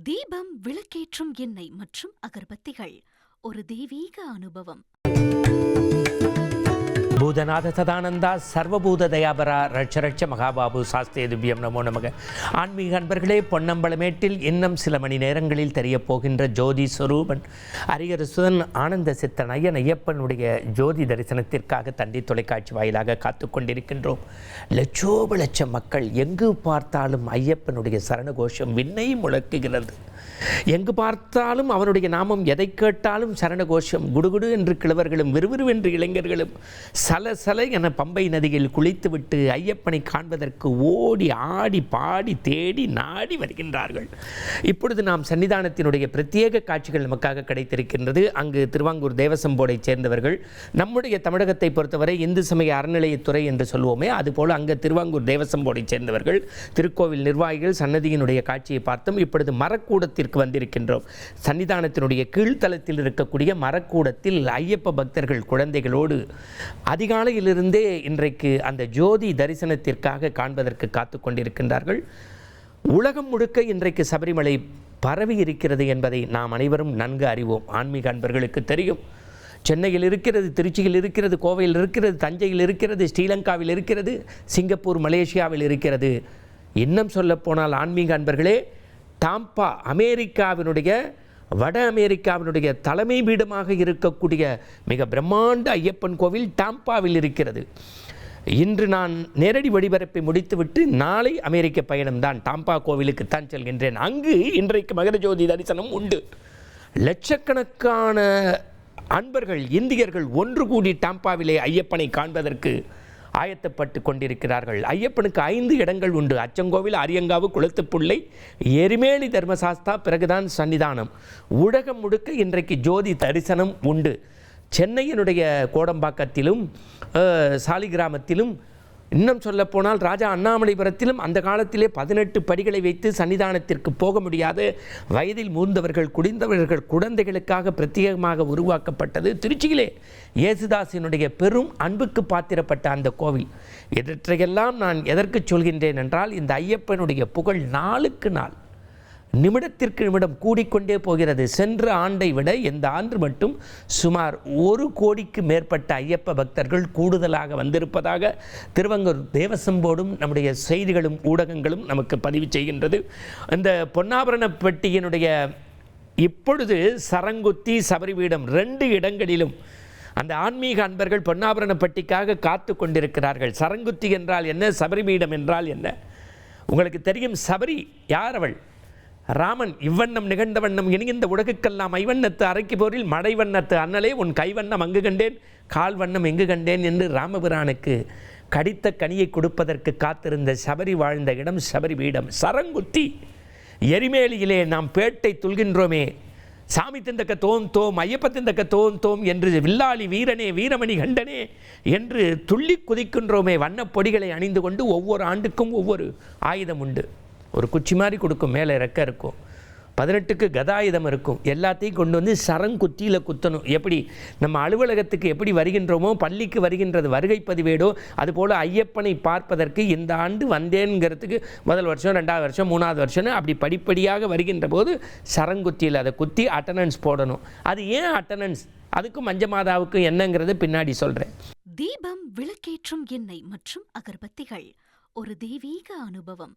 தீபம், விளக்கேற்றும் எண்ணெய் மற்றும் அகர்பத்திகள் ஒரு தெய்வீக அனுபவம். பூதநாத சதானந்தா சர்வபூத தயாபரா ரட்சரட்ச மகாபாபு சாஸ்திரிய திவ்யம் நமோ நமக. ஆன்மீக அன்பர்களே, பொன்னம்பலமேட்டில் இன்னும் சில மணி நேரங்களில் தெரியப் போகின்ற ஜோதி ஸ்வரூபன் அரியரசுதன் ஆனந்த சித்தன் ஐயன் ஐயப்பனுடைய ஜோதி தரிசனத்திற்காக தந்தி தொலைக்காட்சி வாயிலாக காத்து கொண்டிருக்கின்றோம். லட்சோப லட்சம் மக்கள் எங்கு பார்த்தாலும் ஐயப்பனுடைய சரணகோஷம் விண்ணை முழக்குகிறது. எங்கு பார்த்தாலும் அவனுடைய நாமம், எதை கேட்டாலும் சரணகோஷம். குடுகுடு என்று கிழவர்களும் விறுவிறுவென்று இளைஞர்களும் சல சல என பம்பை நதியில் குளித்துவிட்டு ஐயப்பனை காண்பதற்கு ஓடி ஆடி பாடி தேடி நாடி வருகின்றார்கள். இப்பொழுது நாம் சன்னிதானத்தினுடைய பிரத்யேக காட்சிகள் நமக்காக கிடைத்திருக்கின்றது. அங்கு திருவாங்கூர் தேவசம்போர்டை சேர்ந்தவர்கள், நம்முடைய தமிழகத்தை பொறுத்தவரை இந்து சமய அறநிலையத்துறை என்று சொல்வோமே, அதுபோல் அங்கு திருவாங்கூர் தேவசம்போர்டை சேர்ந்தவர்கள், திருக்கோவில் நிர்வாகிகள் சன்னதியினுடைய காட்சியை பார்த்தோம். இப்பொழுது மரக்கூடத்திற்கு வந்திருக்கின்றோம். சன்னிதானத்தினுடைய கீழ்த்தளத்தில் இருக்கக்கூடிய மரக்கூடத்தில் ஐயப்ப பக்தர்கள் குழந்தைகளோடு அதிகாலையிலிருந்தே இன்றைக்கு அந்த ஜோதி தரிசனத்திற்காக காண்பதற்கு காத்து கொண்டிருக்கின்றார்கள். உலகம் முழுக்க இன்றைக்கு சபரிமலை பரவி இருக்கிறது என்பதை நாம் அனைவரும் நன்கு அறிவோம். ஆன்மீக அன்பர்களுக்கு தெரியும். சென்னையில் இருக்கிறது, திருச்சியில் இருக்கிறது, கோவையில் இருக்கிறது, தஞ்சையில் இருக்கிறது, ஸ்ரீலங்காவில் இருக்கிறது, சிங்கப்பூர் மலேசியாவில் இருக்கிறது. இன்னும் சொல்லப்போனால் ஆன்மீக அன்பர்களே, டாம்பா அமெரிக்காவினுடைய வட அமெரிக்காவினுடைய தலைமை பீடமாக இருக்கக்கூடிய மிக பிரம்மாண்ட ஐயப்பன் கோவில் டாம்பாவில் இருக்கிறது. இன்று நான் நேரடி ஒளிபரப்பை முடித்துவிட்டு நாளை அமெரிக்க பயணம்தான். டாம்பா கோவிலுக்குத்தான் செல்கின்றேன். அங்கு இன்றைக்கு மகரஜோதி தரிசனம் உண்டு. லட்சக்கணக்கான அன்பர்கள், இந்தியர்கள் ஒன்று கூடி டாம்பாவிலே ஐயப்பனை காண்பதற்கு ஆயத்தப்பட்டு கொண்டிருக்கிறார்கள். ஐயப்பனுக்கு 5 இடங்கள் உண்டு. அச்சங்கோவில், அரியங்காவு, குளத்துப்புள்ளை, எரிமேலி, தர்மசாஸ்தா, பிறகுதான் சன்னிதானம். உலகம் முழுக்க இன்றைக்கு ஜோதி தரிசனம் உண்டு. சென்னையினுடைய கோடம்பாக்கத்திலும் சாலிகிராமத்திலும், இன்னும் சொல்லப்போனால் ராஜா அண்ணாமலைபுரத்திலும் அந்த காலத்திலே 18 படிகளை வைத்து சன்னிதானத்திற்கு போக முடியாத வயதில் மூர்ந்தவர்கள், குடிந்தவர்கள், குழந்தைகளுக்காக பிரத்யேகமாக உருவாக்கப்பட்டது திருச்சியிலே இயேசுதாசினுடைய பெரும் அன்புக்கு பாத்திரப்பட்ட அந்த கோவில். இவற்றையெல்லாம் நான் எதற்கு சொல்கின்றேன் என்றால், இந்த ஐயப்பனுடைய புகழ் நாளுக்கு நாள், நிமிடத்திற்கு நிமிடம் கூடிக்கொண்டே போகிறது. சென்ற ஆண்டை விட இந்த ஆண்டு மட்டும் சுமார் 1 கோடிக்கு மேற்பட்ட ஐயப்ப பக்தர்கள் கூடுதலாக வந்திருப்பதாக திருவாங்கூர் தேவசம்போர்டும் நம்முடைய செய்திகளும் ஊடகங்களும் நமக்கு பதிவு செய்கின்றது. இந்த பொன்னாபரண பெட்டியினுடைய இப்பொழுது சரங்குத்தி, சபரிபீடம் 2 இடங்களிலும் அந்த ஆன்மீக அன்பர்கள் பொன்னாபரண பெட்டிக்காக காத்து கொண்டிருக்கிறார்கள். சரங்குத்தி என்றால் என்ன, சபரிபீடம் என்றால் என்ன? உங்களுக்கு தெரியும். சபரி யார்? அவள் ராமன். இவ்வண்ணம் நிகழ்ந்த வண்ணம் இனிந்த உலகுக்கெல்லாம் ஐவண்ணத்து அரைக்கு போரில் மடை வண்ணத்து அண்ணலே உன் கைவண்ணம் அங்கு கண்டேன், கால் வண்ணம் எங்கு கண்டேன் என்று ராமபிரானுக்கு கடித்த கனியை கொடுப்பதற்கு காத்திருந்த சபரி வாழ்ந்த இடம் சபரி பீடம். சரங்குத்தி எரிமேலியிலே நாம் பேட்டை துள்கின்றோமே, சாமி திந்தக்க தோம் தோம், ஐயப்ப திந்தக்க தோம் தோம் என்று, வில்லாளி வீரனே வீரமணி கண்டனே என்று துள்ளி குதிக்கின்றோமே. வண்ணப்பொடிகளை அணிந்து கொண்டு ஒவ்வொரு ஆண்டுக்கும் ஒவ்வொரு ஆயுதம் உண்டு. ஒரு குச்சி மாதிரி கொடுக்கும், மேலே ரெக்க இருக்கும், 18க்கு கதாயுதம் இருக்கும். எல்லாத்தையும் கொண்டு வந்து சரங்குத்தியில் குத்தணும். எப்படி நம்ம அலுவலகத்துக்கு எப்படி வருகின்றோமோ, பள்ளிக்கு வருகின்றது வருகை பதிவேடோ, அதுபோல் ஐயப்பனை பார்ப்பதற்கு இந்த ஆண்டு வந்தேங்கிறதுக்கு முதல் வருஷம், 2வது வருஷம், 3வது வருஷம்னு அப்படி படிப்படியாக வருகின்ற போது சரங்குத்தியில் அதை குத்தி அட்டண்டன்ஸ் போடணும். அது ஏன் அட்டண்டன்ஸ், அதுக்கும் மஞ்சமாதாவுக்கும் என்னங்கிறது பின்னாடி சொல்கிறேன். தீபம், விளக்கேற்றும் எண்ணெய் மற்றும் அகர்பத்திகள் ஒரு தெய்வீக அனுபவம்.